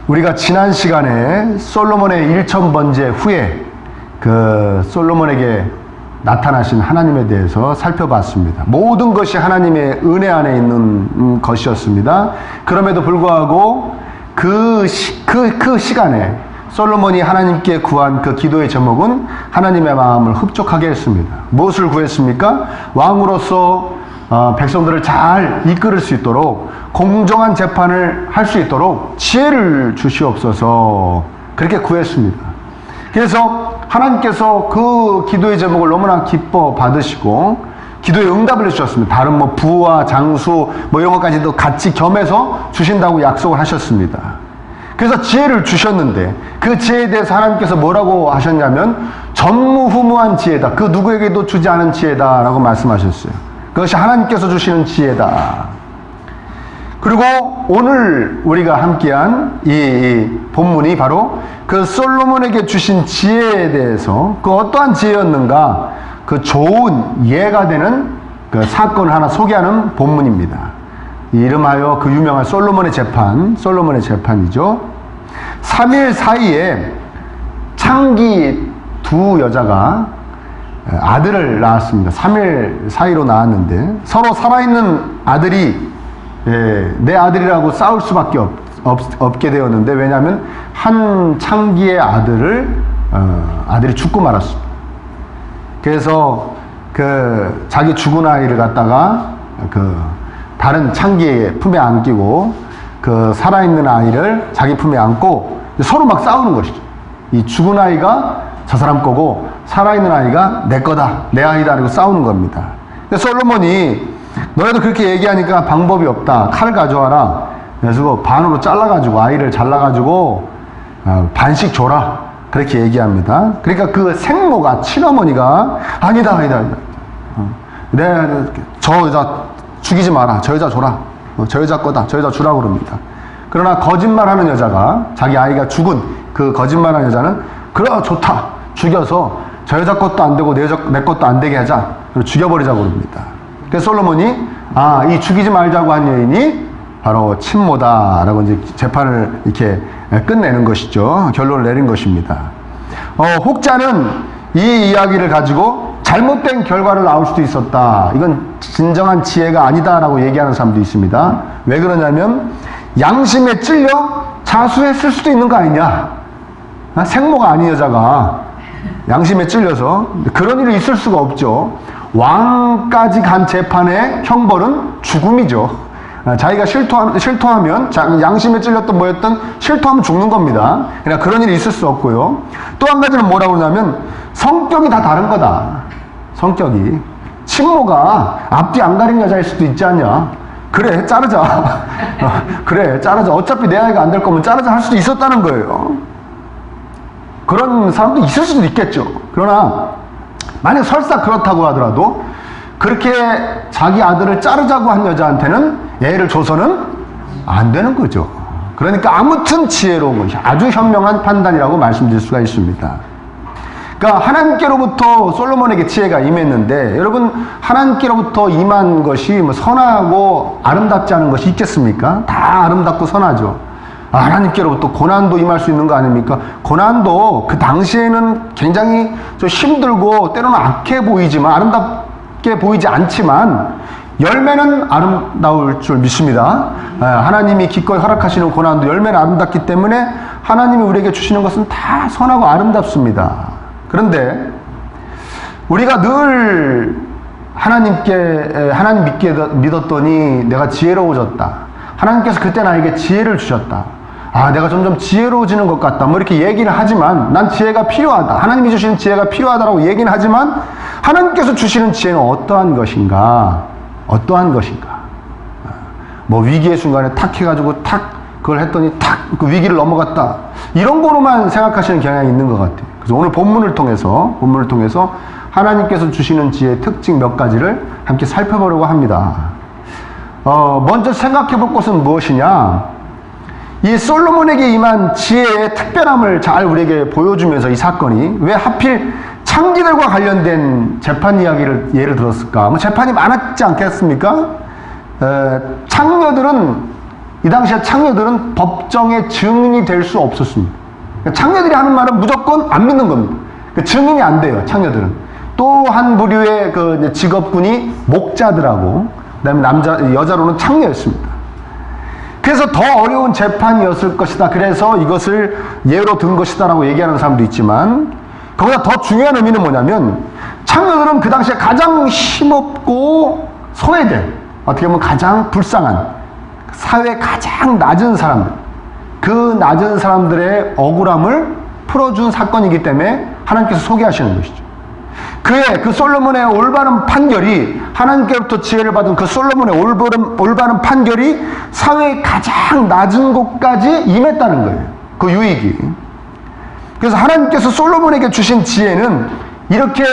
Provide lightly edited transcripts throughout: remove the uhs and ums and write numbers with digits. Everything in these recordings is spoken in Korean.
우리가 지난 시간에 솔로몬의 1000번제 후에 그 솔로몬에게 나타나신 하나님에 대해서 살펴봤습니다. 모든 것이 하나님의 은혜 안에 있는 것이었습니다. 그럼에도 불구하고 그 시간에 솔로몬이 하나님께 구한 그 기도의 제목은 하나님의 마음을 흡족하게 했습니다. 무엇을 구했습니까? 왕으로서 백성들을 잘 이끌을 수 있도록, 공정한 재판을 할 수 있도록 지혜를 주시옵소서, 그렇게 구했습니다. 그래서 하나님께서 그 기도의 제목을 너무나 기뻐 받으시고 기도의 응답을 해주셨습니다. 다른 부와 장수 이런 것까지도 같이 겸해서 주신다고 약속을 하셨습니다. 그래서 지혜를 주셨는데 그 지혜에 대해서 하나님께서 뭐라고 하셨냐면 전무후무한 지혜다, 그 누구에게도 주지 않은 지혜다라고 말씀하셨어요. 그것이 하나님께서 주시는 지혜다. 그리고 오늘 우리가 함께한 이 본문이 바로 그 솔로몬에게 주신 지혜에 대해서 그 어떠한 지혜였는가, 그 좋은 예가 되는 그 사건을 하나 소개하는 본문입니다. 이름하여 그 유명한 솔로몬의 재판이죠. 3일 사이에 창기 두 여자가 아들을 낳았습니다. 3일 사이로 낳았는데 서로 살아있는 아들이 내 아들이라고 싸울 수밖에 없게 되었는데, 왜냐하면 한 창기의 아들이 죽고 말았습니다. 그래서 그 자기 죽은 아이를 갖다가 그 다른 창기의 품에 안기고 그 살아있는 아이를 자기 품에 안고 서로 막 싸우는 것이죠. 이 죽은 아이가 저 사람 거고 살아있는 아이가 내 거다, 내 아이다, 이러고 싸우는 겁니다. 솔로몬이 너희도 그렇게 얘기하니까 방법이 없다, 칼을 가져와라. 그래서 반으로 잘라가지고 아이를 잘라가지고 반씩 줘라, 그렇게 얘기합니다. 그러니까 그 생모가, 친어머니가 아니다. 저 여자 죽이지 마라, 저 여자 줘라, 저 여자 거다, 저 여자 주라고 그럽니다. 그러나 거짓말하는 여자가, 자기 아이가 죽은 그 거짓말하는 여자는 그래 좋다, 죽여서 저 여자 것도 안 되고 내 것도 안 되게 하자, 그리고 죽여버리자고 그럽니다. 그래서 솔로몬이 이 죽이지 말자고 한 여인이 바로 친모다라고 이제 재판을 이렇게 끝내는 것이죠. 결론을 내린 것입니다. 혹자는 이 이야기를 가지고 잘못된 결과를 나올 수도 있었다, 이건 진정한 지혜가 아니다라고 얘기하는 사람도 있습니다. 왜 그러냐면 양심에 찔려 자수했을 수도 있는 거 아니냐, 생모가 아닌 여자가 양심에 찔려서. 그런 일이 있을 수가 없죠. 왕까지 간 재판의 형벌은 죽음이죠. 자기가 실토하면, 양심에 찔렸던 뭐였던 실토하면 죽는 겁니다. 그러니까 그런 일이 있을 수 없고요. 또 한 가지는 뭐라고 그러냐면 성격이 다 다른 거다. 성격이. 친모가 앞뒤 안 가린 여자일 수도 있지 않냐. 그래 자르자. 그래 자르자, 어차피 내 아이가 안 될 거면 자르자 할 수도 있었다는 거예요. 그런 사람도 있을 수도 있겠죠. 그러나 만약 설사 그렇다고 하더라도 그렇게 자기 아들을 자르자고 한 여자한테는 예를 줘서는 안 되는 거죠. 그러니까 아무튼 지혜로운 것이 아주 현명한 판단이라고 말씀드릴 수가 있습니다. 그러니까 하나님께로부터 솔로몬에게 지혜가 임했는데, 여러분 하나님께로부터 임한 것이 선하고 아름답지 않은 것이 있겠습니까? 다 아름답고 선하죠. 하나님께로부터 고난도 임할 수 있는 거 아닙니까? 고난도 그 당시에는 굉장히 좀 힘들고 때로는 악해 보이지만, 아름답게 보이지 않지만 열매는 아름다울 줄 믿습니다. 하나님이 기꺼이 허락하시는 고난도 열매는 아름답기 때문에 하나님이 우리에게 주시는 것은 다 선하고 아름답습니다. 그런데 우리가 늘 하나님 믿었더니 내가 지혜로워졌다, 하나님께서 그때 나에게 지혜를 주셨다, 내가 점점 지혜로워지는 것 같다, 이렇게 얘기를 하지만, 난 지혜가 필요하다, 하나님이 주시는 지혜가 필요하다라고 얘기는 하지만 하나님께서 주시는 지혜는 어떠한 것인가? 위기의 순간에 탁 해가지고 그걸 했더니 그 위기를 넘어갔다, 이런 거로만 생각하시는 경향이 있는 것 같아요. 그래서 오늘 본문을 통해서 하나님께서 주시는 지혜의 특징 몇 가지를 함께 살펴보려고 합니다. 먼저 생각해 볼 것은 무엇이냐? 이 솔로몬에게 임한 지혜의 특별함을 잘 우리에게 보여주면서 이 사건이 왜 하필 창기들과 관련된 재판 이야기를 예를 들었을까? 재판이 많았지 않겠습니까? 창녀들은 이 당시에 창녀들은 법정의 증인이 될 수 없었습니다. 창녀들이 하는 말은 무조건 안 믿는 겁니다. 증인이 안 돼요, 창녀들은. 또 한 부류의 그 직업군이 목자들하고, 그 다음에 여자로는 창녀였습니다. 그래서 더 어려운 재판이었을 것이다. 그래서 이것을 예로 든 것이다 라고 얘기하는 사람도 있지만, 거기다 더 중요한 의미는 뭐냐면, 창녀들은 그 당시에 가장 힘없고 소외된, 어떻게 보면 가장 불쌍한, 사회 가장 낮은 사람들, 그 낮은 사람들의 억울함을 풀어준 사건이기 때문에 하나님께서 소개하시는 것이죠. 그 솔로몬의 올바른 판결이, 하나님께로부터 지혜를 받은 그 솔로몬의 올바른 판결이 사회의 가장 낮은 곳까지 임했다는 거예요. 그 유익이. 그래서 하나님께서 솔로몬에게 주신 지혜는 이렇게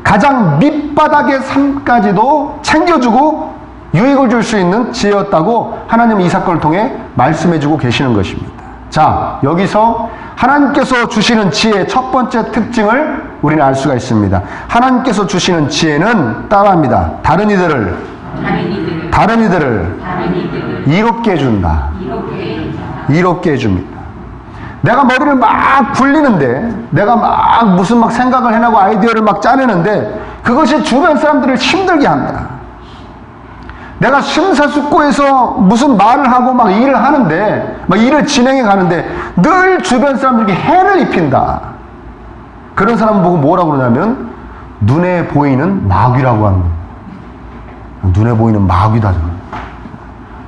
가장 밑바닥의 삶까지도 챙겨주고 유익을 줄 수 있는 지혜였다고 하나님은 이 사건을 통해 말씀해주고 계시는 것입니다. 자, 여기서 하나님께서 주시는 지혜의 첫 번째 특징을 우리는 알 수가 있습니다. 하나님께서 주시는 지혜는 따라합니다. 다른 이들을 이롭게 해준다. 이롭게 해줍니다. 내가 머리를 막 굴리는데, 내가 막 무슨 막 생각을 해내고 아이디어를 막 짜내는데, 그것이 주변 사람들을 힘들게 한다. 내가 심사숙고해서 무슨 말을 하고 막 일을 하는데, 막 일을 진행해 가는데, 늘 주변 사람들에게 해를 입힌다. 그런 사람 보고 뭐라고 그러냐면, 눈에 보이는 마귀라고 합니다. 눈에 보이는 마귀다.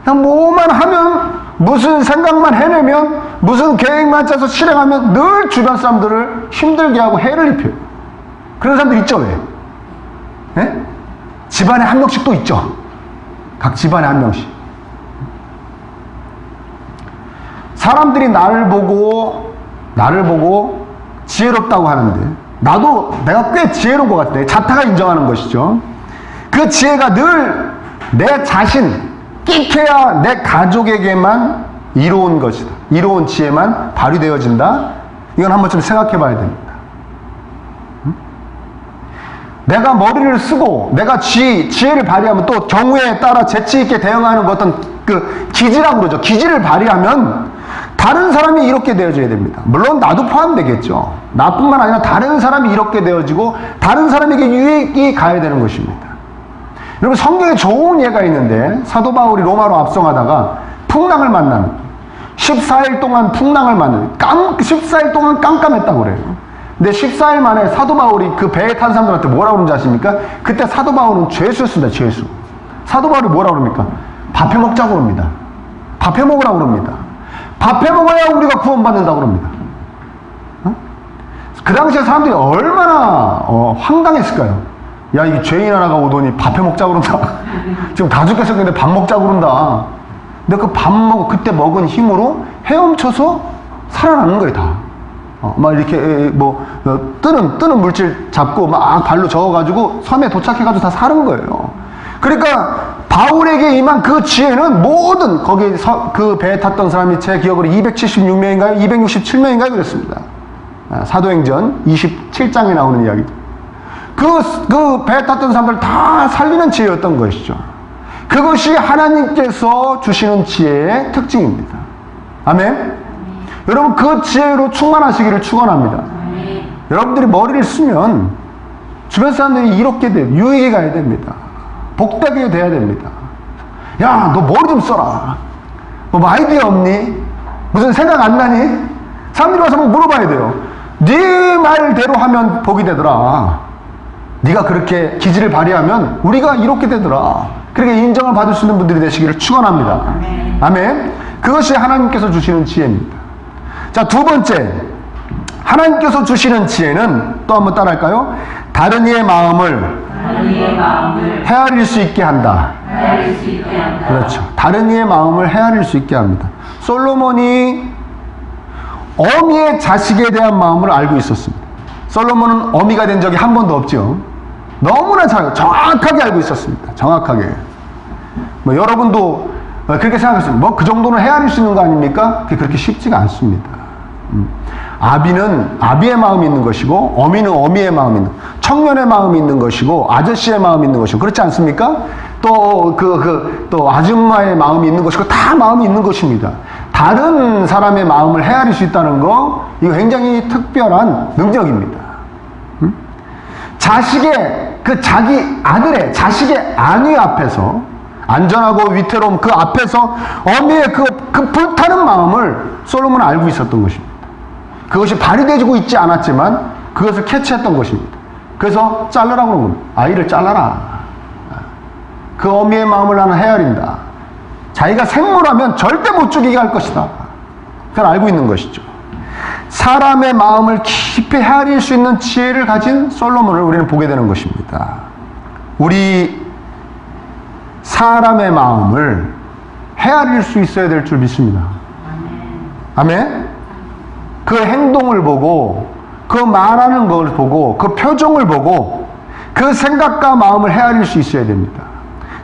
그냥 뭐만 하면, 무슨 생각만 해내면, 무슨 계획만 짜서 실행하면 늘 주변 사람들을 힘들게 하고 해를 입혀요. 그런 사람들 있죠, 왜? 네? 집안에 한 명씩 또 있죠. 각 집안에 한 명씩. 사람들이 나를 보고 지혜롭다고 하는데, 내가 꽤 지혜로운 것 같아. 자타가 인정하는 것이죠. 그 지혜가 늘 내 자신, 끼케야 내 가족에게만 이로운 것이다. 이로운 지혜만 발휘되어진다. 이건 한번 좀 생각해 봐야 됩니다. 내가 머리를 쓰고 내가 지혜를 발휘하면, 또 경우에 따라 재치있게 대응하는 어떤 그 기지라고 그러죠. 기지를 발휘하면 다른 사람이 이렇게 되어져야 됩니다. 물론 나도 포함되겠죠. 나뿐만 아니라 다른 사람이 이렇게 되어지고 다른 사람에게 유익이 가야 되는 것입니다. 여러분, 성경에 좋은 예가 있는데, 사도 바울이 로마로 압송하다가 풍랑을 만나는, 14일 동안 풍랑을 만나는, 14일 동안 깜깜했다고 그래요. 근데 14일 만에 사도 바울이 그 배에 탄 사람들한테 뭐라고 그러는지 아십니까? 그때 사도 바울은 죄수였습니다. 죄수. 사도 바울이 뭐라고 그럽니까? 밥 해 먹자고 그럽니다. 밥 해 먹으라고 그럽니다. 밥 해 먹어야 우리가 구원받는다고 그럽니다. 그 당시에 사람들이 얼마나 황당했을까요? 야, 이게 죄인 하나가 오더니 밥 해 먹자고 그런다. 지금 다 죽겠었는데 밥 먹자고 그런다. 근데 그 밥 먹고 그때 먹은 힘으로 헤엄쳐서 살아나는 거예요, 다. 막 이렇게 뜨는 물질 잡고 막 발로 저어가지고 섬에 도착해가지고 다 사는 거예요. 그러니까 바울에게 임한 그 지혜는 모든 거기 그 배에 탔던 사람이 제 기억으로 276명인가요? 267명인가요? 그랬습니다. 사도행전 27장에 나오는 이야기죠. 그 배에 탔던 사람들 다 살리는 지혜였던 것이죠. 그것이 하나님께서 주시는 지혜의 특징입니다. 아멘. 여러분, 그 지혜로 충만하시기를 축원합니다. 여러분들이 머리를 쓰면 주변 사람들이 이롭게 돼요. 유익이 가야 됩니다. 복되게 돼야 됩니다. 야, 너 머리 좀 써라. 뭐 아이디어 없니? 무슨 생각 안 나니? 사람들이 와서 뭐 물어봐야 돼요. 네 말대로 하면 복이 되더라. 네가 그렇게 기질을 발휘하면 우리가 이렇게 되더라. 그렇게 인정을 받을 수 있는 분들이 되시기를 축원합니다. 아멘. 그것이 하나님께서 주시는 지혜입니다. 자, 두 번째, 하나님께서 주시는 지혜는 또 한번 따라할까요? 다른 이의 마음을 헤아릴 수 있게 한다. 그렇죠. 다른 이의 마음을 헤아릴 수 있게 합니다. 솔로몬이 어미의 자식에 대한 마음을 알고 있었습니다. 솔로몬은 어미가 된 적이 한 번도 없죠. 너무나 정확하게 알고 있었습니다. 정확하게. 여러분도 그렇게 생각했습니다. 그 정도는 헤아릴 수 있는 거 아닙니까? 그렇게 쉽지가 않습니다. 아비는 아비의 마음이 있는 것이고, 어미는 어미의 마음이 있는, 청년의 마음이 있는 것이고, 아저씨의 마음이 있는 것이고, 그렇지 않습니까? 또 아줌마의 마음이 있는 것이고 다 마음이 있는 것입니다. 다른 사람의 마음을 헤아릴 수 있다는 거, 이거 굉장히 특별한 능력입니다. 자기 아들의 자식의 안위 앞에서, 안전하고 위태로움 그 앞에서 어미의 그 불타는 마음을 솔로몬은 알고 있었던 것입니다. 그것이 발휘되고 있지 않았지만 그것을 캐치했던 것입니다. 그래서 잘라라고 그런 겁니다. 아이를 잘라라. 그 어미의 마음을 나는 헤아린다. 자기가 생물하면 절대 못 죽이게 할 것이다. 그걸 알고 있는 것이죠. 사람의 마음을 깊이 헤아릴 수 있는 지혜를 가진 솔로몬을 우리는 보게 되는 것입니다. 우리 사람의 마음을 헤아릴 수 있어야 될 줄 믿습니다. 아멘? 그 행동을 보고, 그 말하는 걸 보고, 그 표정을 보고, 그 생각과 마음을 헤아릴 수 있어야 됩니다.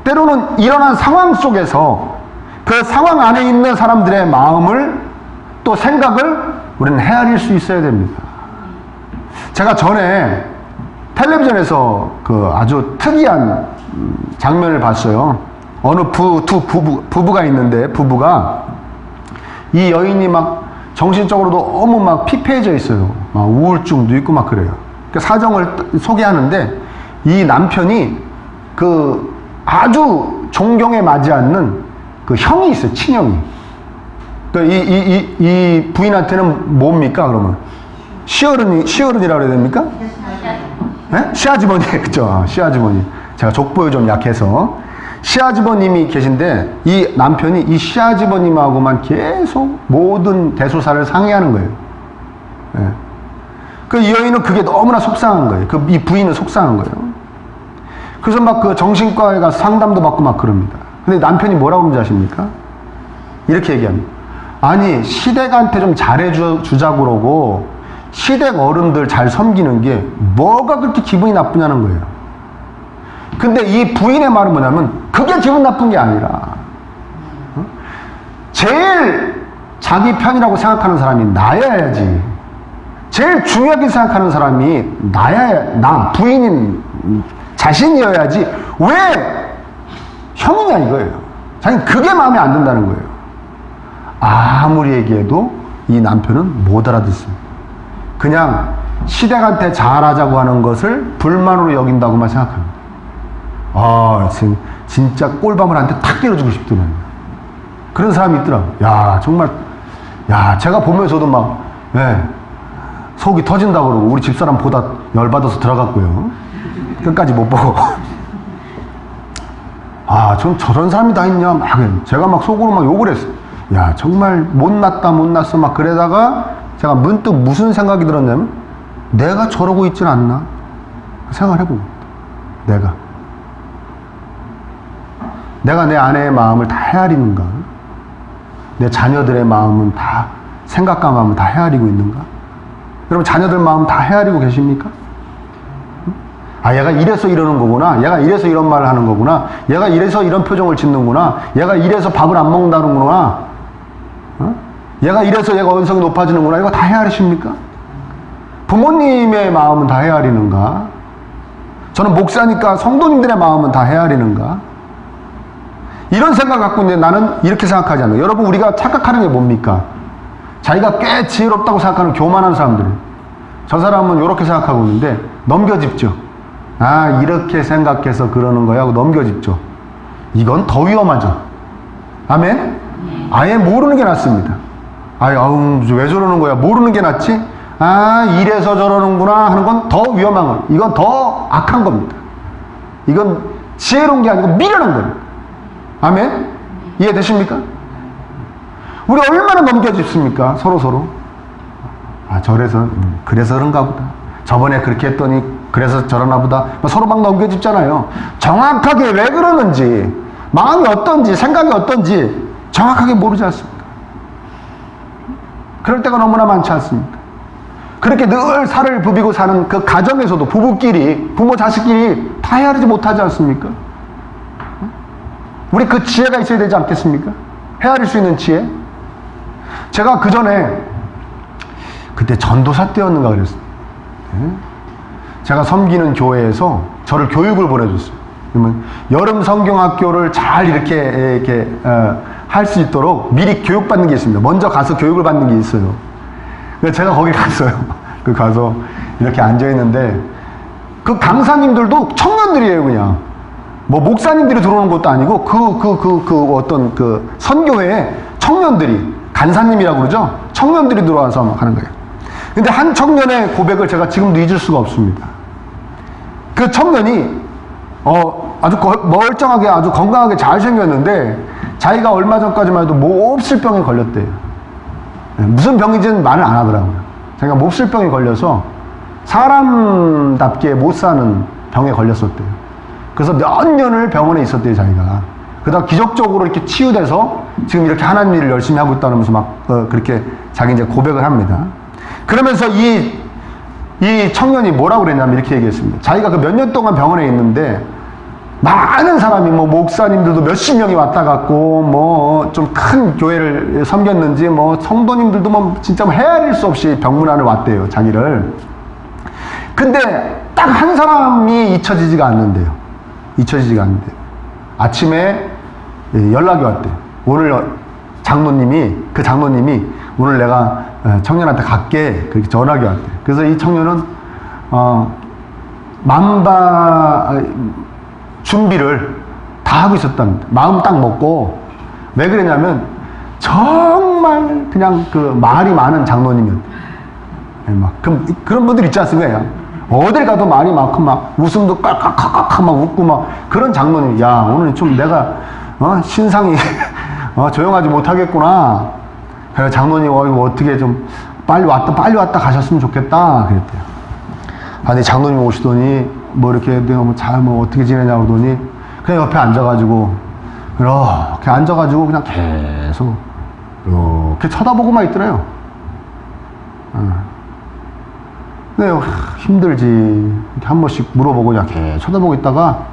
때로는 일어난 상황 속에서 그 상황 안에 있는 사람들의 마음을 또 생각을 우리는 헤아릴 수 있어야 됩니다. 제가 전에 텔레비전에서 그 아주 특이한 장면을 봤어요. 어느 부부가 있는데, 부부가 이 여인이 막 정신적으로도 너무 막 피폐해져 있어요. 막 우울증도 있고 막 그래요. 그 사정을 소개하는데 이 남편이 그 아주 존경에 맞지 않는 그 형이 있어요. 친형이. 그러니까 이 부인한테는 뭡니까 그러면? 시어른이라고 해야 됩니까? 네? 시아주버니. 그쵸. 시아주버니. 제가 족보에 좀 약해서. 시아주버님이 계신데 이 남편이 이 시아주버님하고만 계속 모든 대소사를 상의하는 거예요. 네. 그 이 여인은 그게 너무나 속상한 거예요. 이 부인은 속상한 거예요. 그래서 막 그 정신과에 가서 상담도 받고 막 그럽니다. 근데 남편이 뭐라고 그러는지 아십니까? 이렇게 얘기합니다. 아니, 시댁한테 좀 잘해주자고 그러고 시댁 어른들 잘 섬기는 게 뭐가 그렇게 기분이 나쁘냐는 거예요. 근데 이 부인의 말은 뭐냐면 그게 기분 나쁜 게 아니라 제일 자기 편이라고 생각하는 사람이 나야지. 제일 중요하게 생각하는 사람이 나 부인인 자신이어야지 왜 형이냐 이거예요. 자기는 그게 마음에 안 든다는 거예요. 아무리 얘기해도 이 남편은 못 알아듣습니다. 그냥 시댁한테 잘하자고 하는 것을 불만으로 여긴다고만 생각합니다. 지금 진짜 꼴밤을 한테 탁 때려주고 싶더라고요. 그런 사람이 있더라고요. 야, 정말, 제가 보면서도 막, 속이 터진다고 그러고, 우리 집사람 보다 열받아서 들어갔고요. 끝까지 못 보고. 전 저런 사람이 다 있냐? 제가 막 속으로 막 욕을 했어요. 야, 정말 못났어. 막 그러다가 제가 문득 무슨 생각이 들었냐면, 내가 저러고 있진 않나? 생각을 해보고. 내가 내 아내의 마음을 다 헤아리는가? 내 자녀들의 마음은 다, 생각과 마음은 다 헤아리고 있는가? 여러분, 자녀들 마음 다 헤아리고 계십니까? 얘가 이래서 이러는 거구나. 얘가 이래서 이런 말을 하는 거구나. 얘가 이래서 이런 표정을 짓는구나. 얘가 이래서 밥을 안 먹는다는구나. 얘가 이래서 얘가 언성이 높아지는구나. 이거 다 헤아리십니까? 부모님의 마음은 다 헤아리는가? 저는 목사니까 성도님들의 마음은 다 헤아리는가? 이런 생각 갖고 있는데 나는 이렇게 생각하지 않아요. 여러분, 우리가 착각하는 게 뭡니까? 자기가 꽤 지혜롭다고 생각하는 교만한 사람들. 저 사람은 이렇게 생각하고 있는데 넘겨짚죠. 이렇게 생각해서 그러는 거야 하고 넘겨짚죠. 이건 더 위험하죠. 아멘? 아예 모르는 게 낫습니다. 왜 저러는 거야? 모르는 게 낫지? 이래서 저러는구나 하는 건 더 위험한 거예요. 이건 더 악한 겁니다. 이건 지혜로운 게 아니고 미련한 겁니다. 아멘? 이해되십니까? 우리 얼마나 넘겨짚습니까? 서로. 그래서 그런가 보다. 저번에 그렇게 했더니 그래서 저러나 보다. 서로 막 넘겨짚잖아요. 정확하게 왜 그러는지, 마음이 어떤지, 생각이 어떤지 정확하게 모르지 않습니까? 그럴 때가 너무나 많지 않습니까? 그렇게 늘 살을 부비고 사는 그 가정에서도 부부끼리, 부모 자식끼리 다 헤아리지 못하지 않습니까? 우리 그 지혜가 있어야 되지 않겠습니까? 헤아릴 수 있는 지혜. 제가 그 전에 그때 전도사 때였는가 그랬어요. 제가 섬기는 교회에서 저를 교육을 보내줬어요. 그러면 여름 성경학교를 잘 이렇게 할 수 있도록 미리 교육받는 게 있습니다. 먼저 가서 교육을 받는 게 있어요. 그래서 제가 거기 갔어요. 그 가서 이렇게 앉아 있는데 그 강사님들도 청년들이에요, 그냥. 뭐 목사님들이 들어오는 것도 아니고 어떤 그 선교회에 청년들이, 간사님이라고 그러죠? 청년들이 들어와서 막 하는 거예요. 근데 한 청년의 고백을 제가 지금도 잊을 수가 없습니다. 그 청년이 아주 멀쩡하게 아주 건강하게 잘 생겼는데 자기가 얼마 전까지만 해도 몹쓸병에 걸렸대요. 무슨 병인지는 말을 안 하더라고요. 자기가 몹쓸병에 걸려서 사람답게 못 사는 병에 걸렸었대요. 그래서 몇 년을 병원에 있었대요, 자기가. 그러다가 기적적으로 이렇게 치유돼서 지금 이렇게 하나님 일을 열심히 하고 있다면서 막 그렇게 자기 이제 고백을 합니다. 그러면서 이 청년이 뭐라고 그랬냐면 이렇게 얘기했습니다. 자기가 그 몇 년 동안 병원에 있는데 많은 사람이 뭐 목사님들도 몇십 명이 왔다 갔고 뭐 좀 큰 교회를 섬겼는지 뭐 성도님들도 뭐 진짜 뭐 헤아릴 수 없이 병문안을 왔대요, 자기를. 근데 딱 한 사람이 잊혀지지가 않는데요. 잊혀지지가 않는데요. 아침에 연락이 왔대요. 오늘 그 장로님이 오늘 내가 청년한테 갈게. 그렇게 전화가 왔대요. 그래서 이 청년은 준비를 다 하고 있었답니다. 마음 딱 먹고. 왜 그랬냐면 정말 그냥 그 말이 많은 장로님이었대요. 그런 분들 있지 않습니까? 어딜 가도 말이 많고 막 웃음도 깍깍깍깍 막 웃고 막 그런 장로님. 야, 오늘 좀 내가 신상이 조용하지 못하겠구나. 그래서 장로님 어떻게 좀 빨리 왔다 가셨으면 좋겠다 그랬대요. 아니 장로님 오시더니 뭐 이렇게 내가 뭐 어떻게 지내냐고 그러더니 그냥 옆에 앉아가지고 이렇게 앉아가지고 그냥 계속 이렇게 쳐다보고만 있더래요. 근데 힘들지. 이렇게 한 번씩 물어보고 그냥 계속 쳐다보고 있다가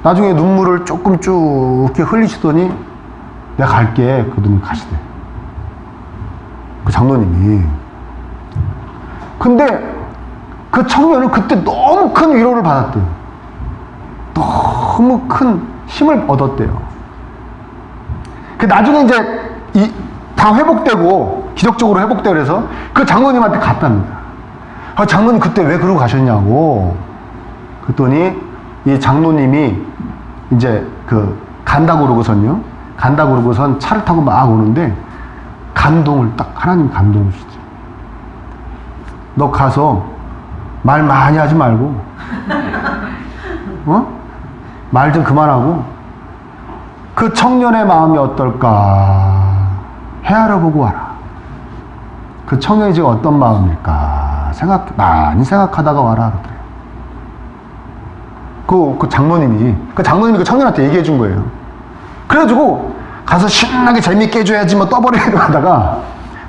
나중에 눈물을 조금 쭉 이렇게 흘리시더니 내가 갈게. 그러더니 가시대. 그 장로님이. 근데 그 청년은 그때 너무 큰 위로를 받았대요. 너무 큰 힘을 얻었대요. 그 나중에 이제 다 회복되고 기적적으로 회복되고 그래서 그 장로님한테 갔답니다. 장로님 그때 왜 그러고 가셨냐고. 그랬더니 이 장로님이 이제 간다고 그러고선 차를 타고 막 오는데 하나님 감동을 주시죠. 너 가서 말 많이 하지 말고, 말 좀 그만하고, 그 청년의 마음이 어떨까 헤아려 보고 와라. 그 청년이 지금 어떤 마음일까 많이 생각하다가 와라. 그 장로님이 그 청년한테 얘기해 준 거예요. 그래가지고 가서 신나게 재밌게 해줘야지 뭐 떠버리기로 하다가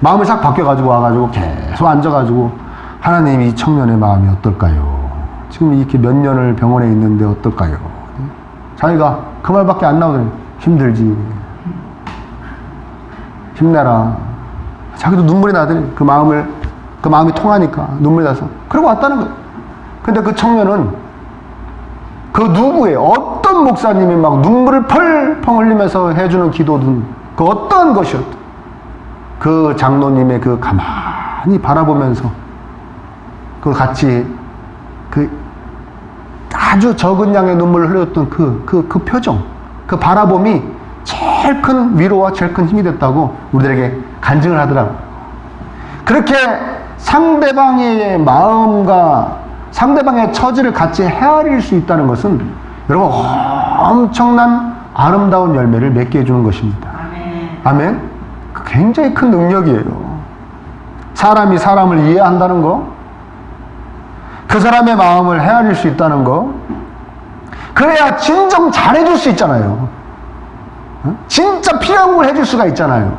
마음이 싹 바뀌어가지고 와가지고 계속 앉아가지고 하나님 이 청년의 마음이 어떨까요? 지금 이렇게 몇 년을 병원에 있는데 어떨까요? 자기가 그 말밖에 안 나오더니 힘들지. 힘내라. 자기도 눈물이 나더니 그 마음이 통하니까 눈물이 나서 그러고 왔다는 거예요. 근데 그 청년은 그 누구의 어떤 목사님이 막 눈물을 펄펄 흘리면서 해주는 기도든 그 어떠한 것이었든 그 장로님의 그 가만히 바라보면서 그 같이 아주 적은 양의 눈물을 흘렸던 그 표정, 그 바라봄이 제일 큰 위로와 제일 큰 힘이 됐다고 우리들에게 간증을 하더라고요. 그렇게 상대방의 마음과 상대방의 처지를 같이 헤아릴 수 있다는 것은 여러분 엄청난 아름다운 열매를 맺게 해주는 것입니다. 아멘. 굉장히 큰 능력이에요. 사람이 사람을 이해한다는 거, 그 사람의 마음을 헤아릴 수 있다는 거, 그래야 진정 잘해줄 수 있잖아요. 진짜 필요한 걸 해줄 수가 있잖아요.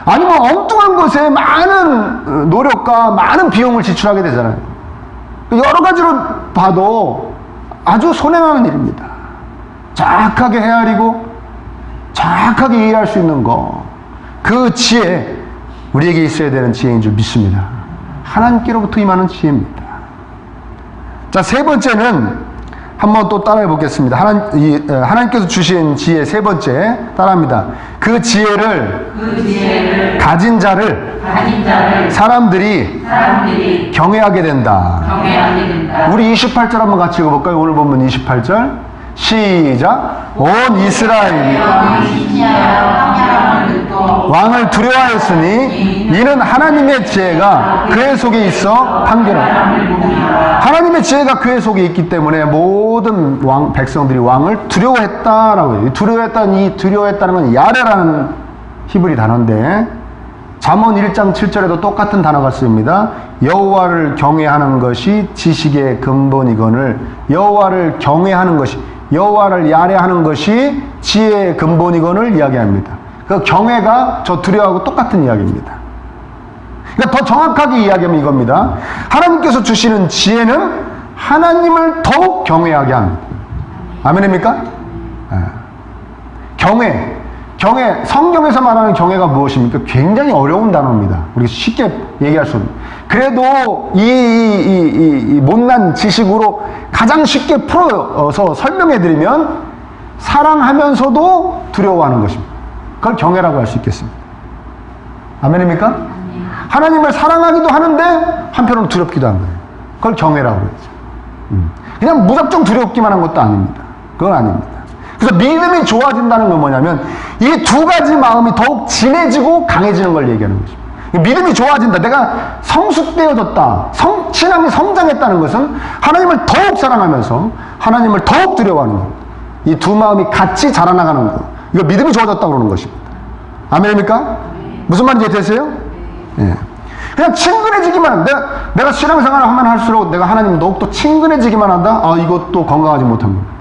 아니면 엉뚱한 것에 많은 노력과 많은 비용을 지출하게 되잖아요. 여러 가지로 봐도 아주 손해나는 일입니다. 정확하게 헤아리고 정확하게 이해할 수 있는 거, 그 지혜, 우리에게 있어야 되는 지혜인 줄 믿습니다. 하나님께로부터 임하는 지혜입니다. 자, 세 번째는 한번 또 따라해 보겠습니다. 하나님께서 주신 지혜 세 번째 따라합니다. 그 지혜를 가진 자를 사람들이 경외하게 된다. 우리 28절 한번 같이 읽어볼까요? 오늘 본문 28절 시작. 온 이스라엘이 왕을 두려워하였으니 이는 하나님의 지혜가 그의 속에 있어 판결하다. 하나님의 지혜가 그의 속에 있기 때문에 모든 백성들이 왕을 두려워했다라고 해요. 두려워했다는 건 야레라는 히브리 단어인데 잠언 1장 7절에도 똑같은 단어가 쓰입니다. 여호와를 경외하는 것이 지식의 근본이거늘 여호와를 경외하는 것이 여호와를 야레하는 것이 지혜의 근본이거늘 이야기합니다. 그 경외가 저 두려워하고 똑같은 이야기입니다. 그러니까 더 정확하게 이야기하면 이겁니다. 하나님께서 주시는 지혜는 하나님을 더욱 경외하게 합니다. 아멘입니까? 경외, 성경에서 말하는 경외가 무엇입니까? 굉장히 어려운 단어입니다. 우리 쉽게 얘기할 수 없는. 그래도 이 못난 지식으로 가장 쉽게 풀어서 설명해드리면 사랑하면서도 두려워하는 것입니다. 그걸 경외라고 할 수 있겠습니다. 아멘입니까? 하나님을 사랑하기도 하는데 한편으로 두렵기도 한 거예요. 그걸 경외라고 그러죠. 그냥 무작정 두렵기만 한 것도 아닙니다. 그건 아닙니다. 그래서 믿음이 좋아진다는 건 뭐냐면 이 두 가지 마음이 더욱 진해지고 강해지는 걸 얘기하는 것입니다. 믿음이 좋아진다. 내가 성숙되어졌다. 신앙이 성장했다는 것은 하나님을 더욱 사랑하면서 하나님을 더욱 두려워하는 것. 이 두 마음이 같이 자라나가는 것. 이거 믿음이 좋아졌다고 그러는 것입니다. 아멘입니까? 무슨 말인지 되세요? 예. 그냥 친근해지기만 내가 신앙생활을 하면 할수록 내가 하나님 더욱더 친근해지기만 한다? 이것도 건강하지 못한 겁니다.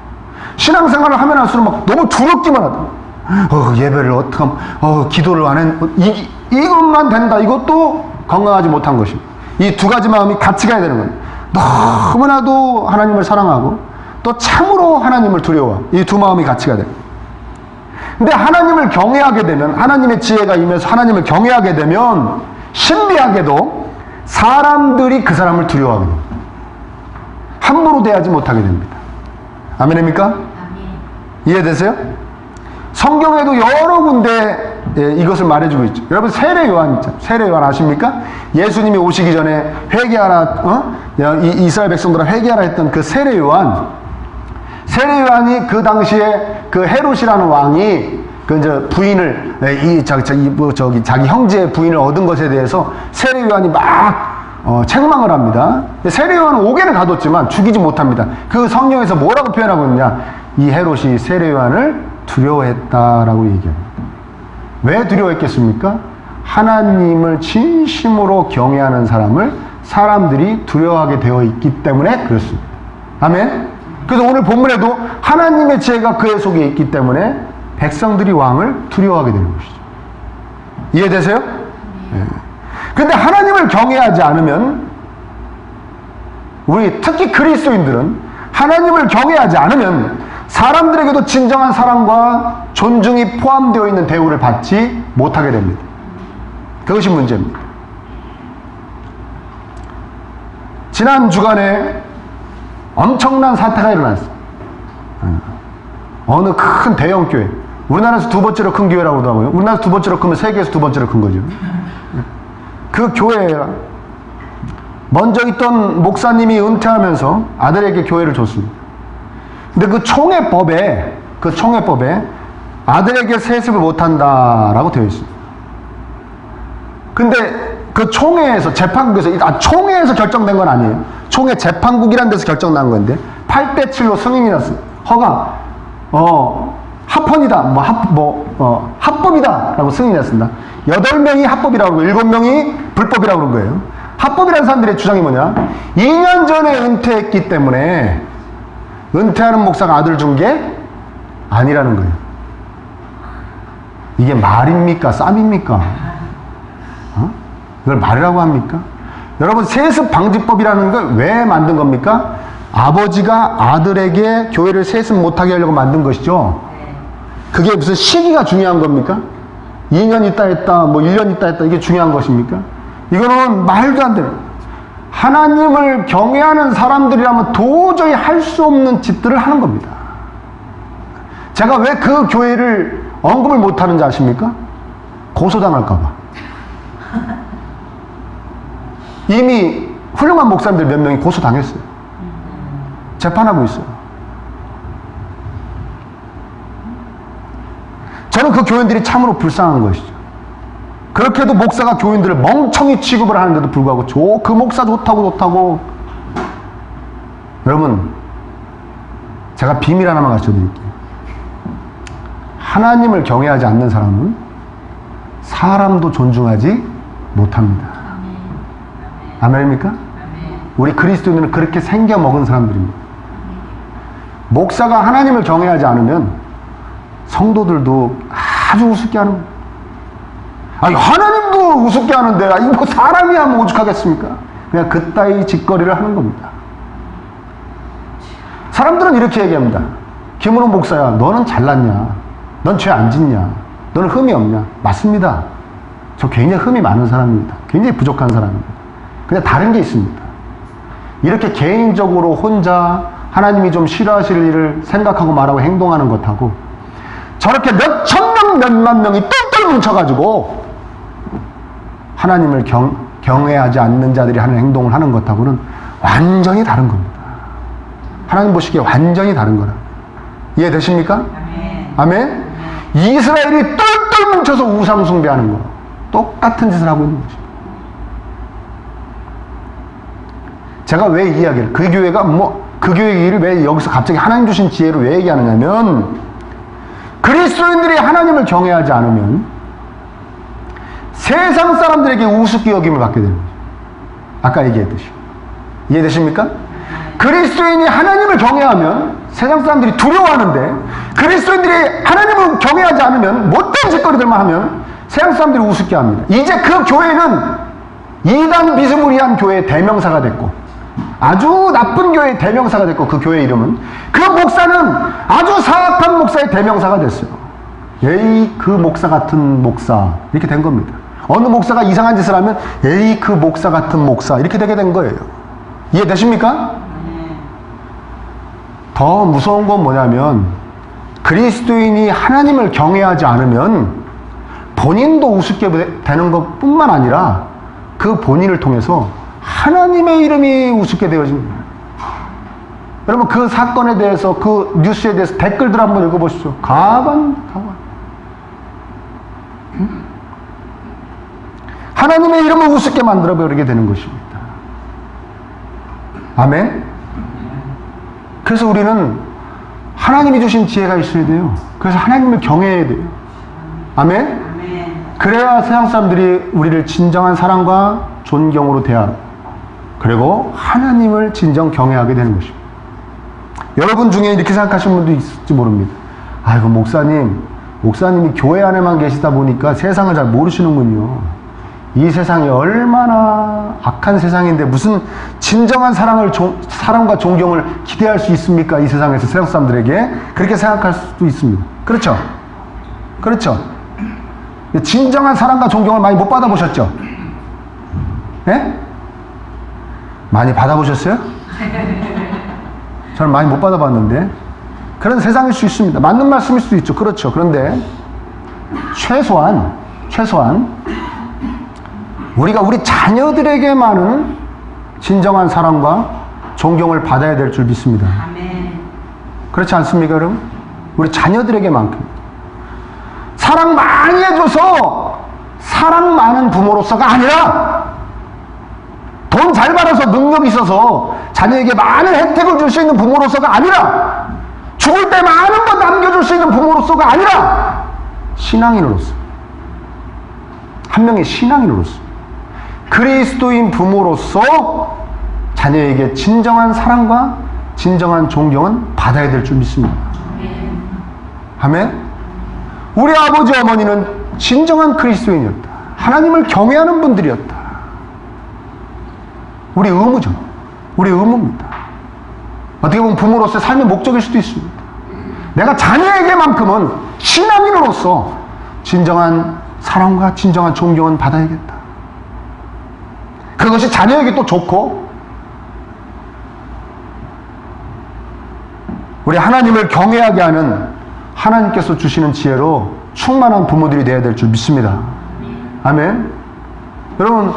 신앙생활을 하면 할수록 막 너무 두렵기만 하다. 예배를 어떻게 하면 기도를 안 했 이것만 된다. 이것도 건강하지 못한 것입니다. 이 두 가지 마음이 같이 가야 되는 겁니다. 너무나도 하나님을 사랑하고 또 참으로 하나님을 두려워. 이 두 마음이 같이 가야 됩니다. 근데 하나님을 경외하게 되면 하나님의 지혜가 임해서 하나님을 경외하게 되면 신비하게도 사람들이 그 사람을 두려워하게 됩니다. 함부로 대하지 못하게 됩니다. 아멘입니까? 아멘. 이해되세요? 성경에도 여러 군데 이것을 말해주고 있죠. 여러분 세례 요한 있죠. 세례 요한 아십니까? 예수님이 오시기 전에 회개하라, 이스라엘 백성들아 회개하라 했던 그 세례 요한. 세례 요한이 그 당시에 그 헤롯이라는 왕이 그 이제 부인을 자기 형제의 부인을 얻은 것에 대해서 세례 요한이 막 책망을 합니다. 세례 요한은 옥에는 가뒀지만 죽이지 못합니다. 그 성경에서 뭐라고 표현하고 있느냐? 이 헤롯이 세례 요한을 두려워했다라고 얘기합니다. 왜 두려워했겠습니까? 하나님을 진심으로 경외하는 사람을 사람들이 두려워하게 되어 있기 때문에 그렇습니다. 아멘? 그래서 오늘 본문에도 하나님의 지혜가 그의 속에 있기 때문에 백성들이 왕을 두려워하게 되는 것이죠. 이해되세요? 네. 근데 하나님을 경외하지 않으면 우리 특히 그리스도인들은 하나님을 경외하지 않으면 사람들에게도 진정한 사랑과 존중이 포함되어 있는 대우를 받지 못하게 됩니다. 그것이 문제입니다. 지난 주간에 엄청난 사태가 일어났어요. 어느 큰 대형 교회, 우리나라에서 두 번째로 큰 교회라고 하더라고요. 우리나라에서 두 번째로 크면 세계에서 두 번째로 큰 거죠. 그 교회에 먼저 있던 목사님이 은퇴하면서 아들에게 교회를 줬습니다. 근데 그 총회법에 아들에게 세습을 못한다라고 되어 있습니다. 근데 그 총회에서 재판국에서 총회에서 결정된 건 아니에요. 총회 재판국이라는 데서 결정난 건데 8대7로 승인이 났습니다. 허가 합헌이다, 합법이다 라고 승인이 났습니다. 8명이 합법이라고 그러고 7명이 불법이라고 그런 거예요. 합법이라는 사람들의 주장이 뭐냐? 2년 전에 은퇴했기 때문에 은퇴하는 목사가 아들 준 게 아니라는 거예요. 이게 말입니까? 쌈입니까? 이걸 말이라고 합니까? 여러분, 세습 방지법이라는 걸 왜 만든 겁니까? 아버지가 아들에게 교회를 세습 못하게 하려고 만든 것이죠. 그게 무슨 시기가 중요한 겁니까? 2년 있다 했다, 1년 있다 했다, 이게 중요한 것입니까? 이거는 말도 안 되는. 하나님을 경외하는 사람들이라면 도저히 할 수 없는 짓들을 하는 겁니다. 제가 왜 그 교회를 언급을 못하는지 아십니까? 고소당할까봐. 이미 훌륭한 목사님들 몇 명이 고소당했어요. 재판하고 있어요. 저는 그 교인들이 참으로 불쌍한 것이죠. 그렇게도 목사가 교인들을 멍청이 취급을 하는데도 불구하고 그 목사 좋다고. 여러분, 제가 비밀 하나만 가르쳐드릴게요. 하나님을 경외하지 않는 사람은 사람도 존중하지 못합니다. 아멘입니까? 우리 그리스도인은 그렇게 생겨먹은 사람들입니다. 목사가 하나님을 경외하지 않으면 성도들도 아주 우습게 하는 거예요. 아니, 하나님도 우습게 하는데 이거 사람이야 뭐 오죽하겠습니까? 그냥 그따위 짓거리를 하는 겁니다. 사람들은 이렇게 얘기합니다. 김은호 목사야, 너는 잘났냐? 넌 죄 안 짓냐? 너는 흠이 없냐? 맞습니다. 저 굉장히 흠이 많은 사람입니다. 굉장히 부족한 사람입니다. 근데 다른 게 있습니다. 이렇게 개인적으로 혼자 하나님이 좀 싫어하실 일을 생각하고 말하고 행동하는 것하고 저렇게 몇천 명, 몇만 명이 똘똘 뭉쳐가지고 하나님을 경외하지 않는 자들이 하는 행동을 하는 것하고는 완전히 다른 겁니다. 하나님 보시기에 완전히 다른 거라. 이해되십니까? 아멘. 아멘? 이스라엘이 똘똘 뭉쳐서 우상 숭배하는 거 똑같은 짓을 하고 있는 것입니다. 제가 왜 이 이야기를, 그 교회가 그 교회 얘기를 왜 여기서 갑자기 하나님 주신 지혜로 왜 얘기하느냐면, 그리스도인들이 하나님을 경외하지 않으면 세상 사람들에게 우습게 여김을 받게 되는 거죠. 아까 얘기했듯이. 이해되십니까? 그리스도인이 하나님을 경외하면 세상 사람들이 두려워하는데, 그리스도인들이 하나님을 경외하지 않으면 못된 짓거리들만 하면 세상 사람들이 우습게 합니다. 이제 그 교회는 이단 비스무리한 교회의 대명사가 됐고, 아주 나쁜 교회의 대명사가 됐고, 그 교회 이름은, 그 목사는 아주 사악한 목사의 대명사가 됐어요. 에이 그 목사 같은 목사, 이렇게 된 겁니다. 어느 목사가 이상한 짓을 하면 에이 그 목사 같은 목사, 이렇게 되게 된 거예요. 이해되십니까? 더 무서운 건 뭐냐면, 그리스도인이 하나님을 경외하지 않으면 본인도 우습게 되는 것 뿐만 아니라 그 본인을 통해서 하나님의 이름이 우습게 되어집니다. 여러분, 그 사건에 대해서, 그 뉴스에 대해서 댓글들 한번 읽어보십시오. 가관. 하나님의 이름을 우습게 만들어버리게 되는 것입니다. 아멘? 그래서 우리는 하나님이 주신 지혜가 있어야 돼요. 그래서 하나님을 경외해야 돼요. 아멘? 그래야 세상 사람들이 우리를 진정한 사랑과 존경으로 대하고, 그리고 하나님을 진정 경외하게 되는 것입니다. 여러분 중에 이렇게 생각하시는 분도 있을지 모릅니다. 아이고, 목사님이 교회 안에만 계시다 보니까 세상을 잘 모르시는군요. 이 세상이 얼마나 악한 세상인데 무슨 진정한 사랑과 존경을 기대할 수 있습니까? 이 세상에서 세상 사람들에게 그렇게 생각할 수도 있습니다. 그렇죠? 그렇죠? 진정한 사랑과 존경을 많이 못 받아보셨죠? 예? 많이 받아보셨어요? 저는 많이 못 받아봤는데, 그런 세상일 수 있습니다. 맞는 말씀일 수도 있죠. 그렇죠. 그런데 최소한 우리가 우리 자녀들에게만은 진정한 사랑과 존경을 받아야 될 줄 믿습니다. 아멘. 그렇지 않습니까, 여러분? 우리 자녀들에게만큼 사랑 많이 해줘서 사랑 많은 부모로서가 아니라, 돈 잘 벌어서 능력 있어서 자녀에게 많은 혜택을 줄 수 있는 부모로서가 아니라, 죽을 때 많은 거 남겨줄 수 있는 부모로서가 아니라, 신앙인으로서, 한 명의 신앙인으로서, 그리스도인 부모로서 자녀에게 진정한 사랑과 진정한 존경은 받아야 될 줄 믿습니다. 아멘? 우리 아버지 어머니는 진정한 그리스도인이었다. 하나님을 경외하는 분들이었다. 우리 의무죠. 우리 의무입니다. 어떻게 보면 부모로서의 삶의 목적일 수도 있습니다. 내가 자녀에게만큼은 신앙인으로서 진정한 사랑과 진정한 존경은 받아야겠다. 그것이 자녀에게 또 좋고, 우리 하나님을 경외하게 하는 하나님께서 주시는 지혜로 충만한 부모들이 되어야 될 줄 믿습니다. 아멘. 여러분,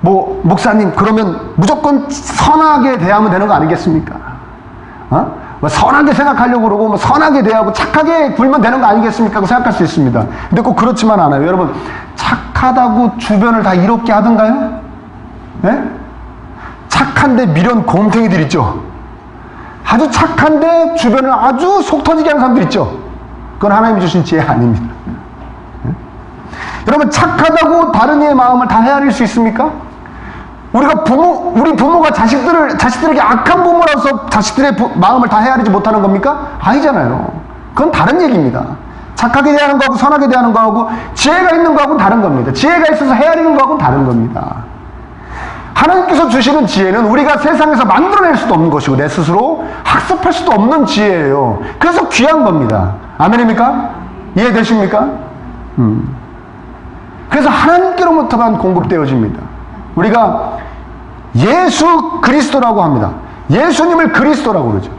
목사님, 그러면 무조건 선하게 대하면 되는 거 아니겠습니까? 선하게 생각하려고 그러고, 선하게 대하고, 착하게 굴면 되는 거 아니겠습니까? 생각할 수 있습니다. 근데 꼭 그렇지만 않아요. 여러분, 착하다고 주변을 다 이롭게 하던가요? 네? 착한데 미련 곰탱이들 있죠? 아주 착한데 주변을 아주 속 터지게 하는 사람들 있죠? 그건 하나님이 주신 지혜 아닙니다. 네? 여러분, 착하다고 다른 이의 마음을 다 헤아릴 수 있습니까? 우리 부모가 자식들에게 악한 부모라서 자식들의 마음을 다 헤아리지 못하는 겁니까? 아니잖아요. 그건 다른 얘기입니다. 착하게 대하는 거하고 선하게 대하는 거하고 지혜가 있는 거하고는 다른 겁니다. 지혜가 있어서 헤아리는 거하고는 다른 겁니다. 하나님께서 주시는 지혜는 우리가 세상에서 만들어낼 수도 없는 것이고 내 스스로 학습할 수도 없는 지혜예요. 그래서 귀한 겁니다. 아멘입니까? 이해되십니까? 그래서 하나님께로부터만 공급되어집니다. 우리가 예수 그리스도라고 합니다. 예수님을 그리스도라고 그러죠.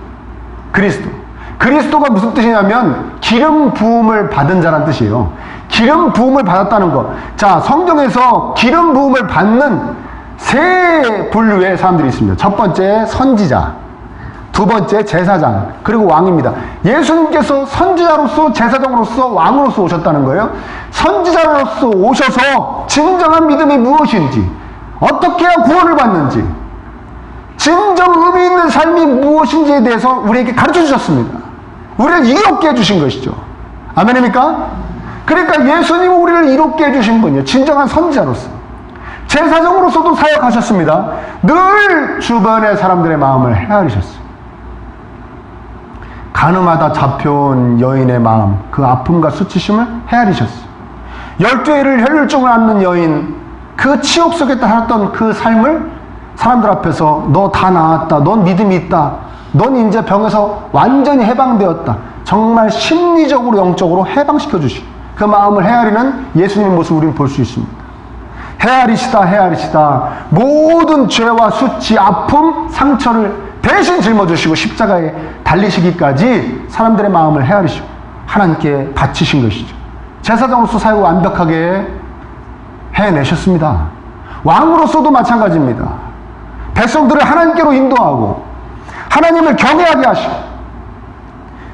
그리스도가 무슨 뜻이냐면 기름 부음을 받은 자란 뜻이에요. 기름 부음을 받았다는 것. 자, 성경에서 기름 부음을 받는 세 분류의 사람들이 있습니다. 첫 번째 선지자, 두 번째 제사장, 그리고 왕입니다. 예수님께서 선지자로서, 제사장으로서, 왕으로서 오셨다는 거예요. 선지자로서 오셔서 진정한 믿음이 무엇인지, 어떻게 해야 구원을 받는지, 진정 의미 있는 삶이 무엇인지에 대해서 우리에게 가르쳐 주셨습니다. 우리를 이롭게 해주신 것이죠. 아멘입니까? 그러니까 예수님은 우리를 이롭게 해주신 분이에요. 진정한 선지자로서. 제사장으로서도 사역하셨습니다. 늘 주변의 사람들의 마음을 헤아리셨어요. 가늠하다 잡혀온 여인의 마음, 그 아픔과 수치심을 헤아리셨어요. 12해를 혈류증을 앓는 여인, 그 치욕 속에 살았던 그 삶을 사람들 앞에서 너 다 나았다, 넌 믿음이 있다, 넌 이제 병에서 완전히 해방되었다, 정말 심리적으로 영적으로 해방시켜 주시, 그 마음을 헤아리는 예수님의 모습을 우리는 볼 수 있습니다. 헤아리시다 모든 죄와 수치, 아픔, 상처를 대신 짊어지시고 십자가에 달리시기까지 사람들의 마음을 헤아리시고 하나님께 바치신 것이죠. 제사장으로서 사역을 완벽하게 해내셨습니다. 왕으로서도 마찬가지입니다. 백성들을 하나님께로 인도하고 하나님을 경외하게 하시고,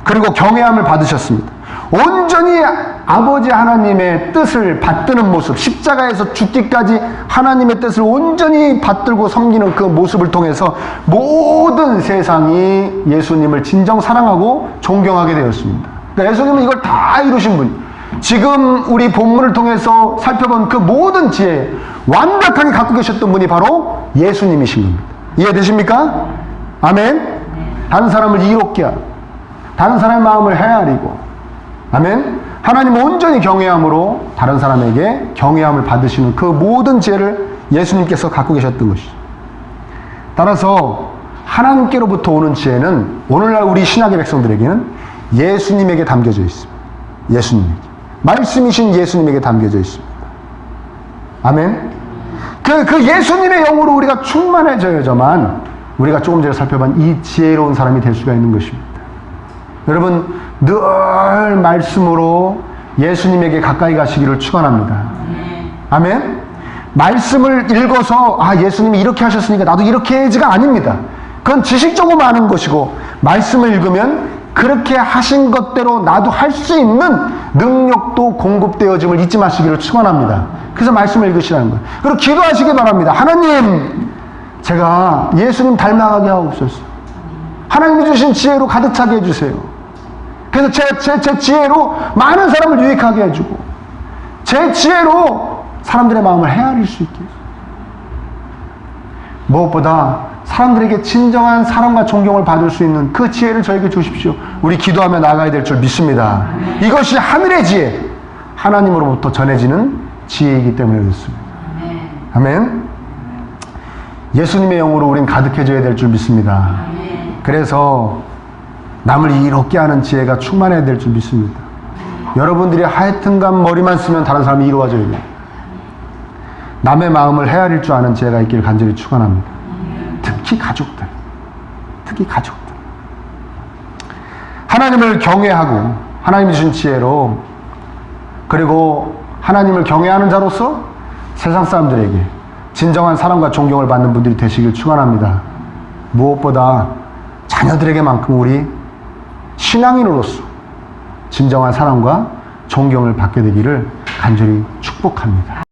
그리고 경외함을 받으셨습니다. 온전히 아버지 하나님의 뜻을 받드는 모습, 십자가에서 죽기까지 하나님의 뜻을 온전히 받들고 섬기는 그 모습을 통해서 모든 세상이 예수님을 진정 사랑하고 존경하게 되었습니다. 그러니까 예수님은 이걸 다 이루신 분이에요. 지금 우리 본문을 통해서 살펴본 그 모든 지혜 완벽하게 갖고 계셨던 분이 바로 예수님이신 겁니다. 이해되십니까? 아멘. 다른 사람을 이롭게 하고 다른 사람의 마음을 헤아리고, 아멘. 하나님을 온전히 경외함으로 다른 사람에게 경외함을 받으시는 그 모든 지혜를 예수님께서 갖고 계셨던 것이죠. 따라서 하나님께로부터 오는 지혜는 오늘날 우리 신약의 백성들에게는 예수님에게 담겨져 있습니다. 예수님에게, 말씀이신 예수님에게 담겨져 있습니다. 아멘. 그 예수님의 영으로 우리가 충만해져야지만 우리가 조금 전에 살펴본 이 지혜로운 사람이 될 수가 있는 것입니다. 여러분, 늘 말씀으로 예수님에게 가까이 가시기를 축원합니다. 아멘. 말씀을 읽어서 예수님이 이렇게 하셨으니까 나도 이렇게 해야지가 아닙니다. 그건 지식적으로 하는 것이고, 말씀을 읽으면 그렇게 하신 것대로 나도 할 수 있는 능력도 공급되어짐을 잊지 마시기를 축원합니다. 그래서 말씀을 읽으시라는 거예요. 그리고 기도하시기 바랍니다. 하나님, 제가 예수님 닮아가게 하옵소서. 하나님이 주신 지혜로 가득 차게 해주세요. 그래서 제 지혜로 많은 사람을 유익하게 해주고, 제 지혜로 사람들의 마음을 헤아릴 수 있게 해주세요. 무엇보다 사람들에게 진정한 사랑과 존경을 받을 수 있는 그 지혜를 저에게 주십시오. 우리 기도하며 나가야 될 줄 믿습니다. 이것이 하늘의 지혜, 하나님으로부터 전해지는 지혜이기 때문에 그렇습니다. 아멘. 예수님의 영으로 우린 가득해져야 될 줄 믿습니다. 그래서 남을 이롭게 하는 지혜가 충만해야 될 줄 믿습니다. 여러분들이 하여튼간 머리만 쓰면 다른 사람이 이로워져야 돼요. 남의 마음을 헤아릴 줄 아는 지혜가 있기를 간절히 축원합니다. 특히 가족들. 특히 가족들. 하나님을 경외하고 하나님이 주신 지혜로, 그리고 하나님을 경외하는 자로서 세상 사람들에게 진정한 사랑과 존경을 받는 분들이 되시길 축원합니다. 무엇보다 자녀들에게만큼 우리 신앙인으로서 진정한 사랑과 존경을 받게 되기를 간절히 축복합니다.